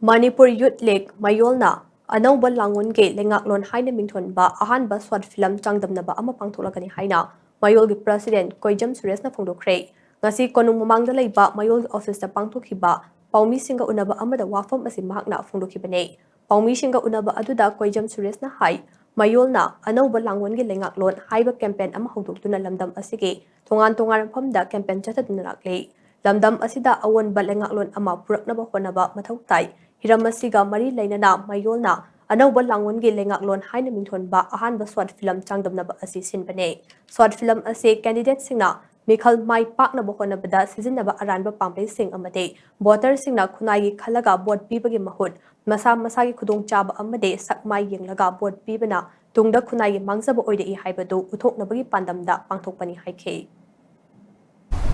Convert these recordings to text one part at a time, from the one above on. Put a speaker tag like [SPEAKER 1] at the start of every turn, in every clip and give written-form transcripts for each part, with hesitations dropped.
[SPEAKER 1] Manipuri Youth League Mayolna Anouba Langonge Leingaklon Haina Mingthonba Ahanba Swat Film Changdamnaba ama pangtholakani haina Mayolgi President Koijam Suresna phongdokre ngasi konung mamangda leiba Mayol office da pangthokhiba Paumi singa unaba amada wafam asi mahakna phongdokhibane Paumi singa unaba aduda Koijam Suresna hai Mayolna Anouba Langonge Leingaklon haiba campaign ama haudoktuna lamdam asige tongan famda campaign chataduna lakle lamdam asida awonba Leingaklon ama puraknaba honaba mathau tai Hiramasiga Mari Lainana Mayolna Anouba Langonge Leingaklon Haina Mingthonba Ahanba Swat Film Changdamnaba asi sinbane Swat Film ase candidate singna Mikhal Mai Paknaba honabada sizinaba aranba pampai sing amade voter singna khunai khalaga vote pibagi mahut masa masagi khudong chaba amade sakmai yenglaga vote pibana tungda khunai mangzaba oide I haibadu uthoknabagi pandamda pangthokpani haike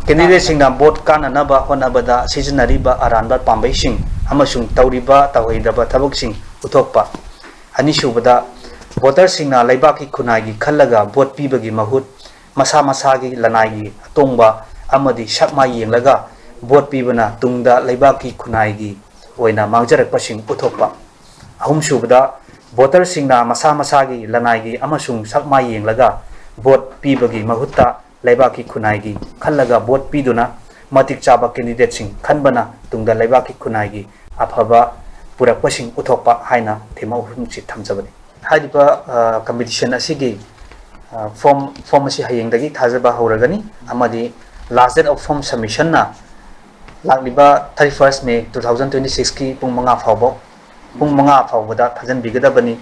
[SPEAKER 2] Candidate singna vote kananaba honabada sizinariba aranba pampai sing amasung tauriba tawhidaba thabuk sing uthokpa anisubada voter singna laibaki khunai khallaga vote pibagi mahut masa masagi lanai atongba amadi sakmai yenglaga vote pibana tungda laibaki khunai gi oina mangjarakpa sing uthokpa ahumsubada voter singna masa masagi lanai gi amasung sakmai yenglaga vote pibagi mahutta laibaki khunai gi khallaga vote piduna matik chaba candidate sing khanbana tungda laibaki khunai gi afaba purakpa sing uthokpa haina thema humchi thamjabani haiba competition asigi form asi hayengdagi thajaba hauragani amadi last date of form submission na lakliba 31st May 2026 ki pung manga phawbo pung manga phawbada thajan bigadabani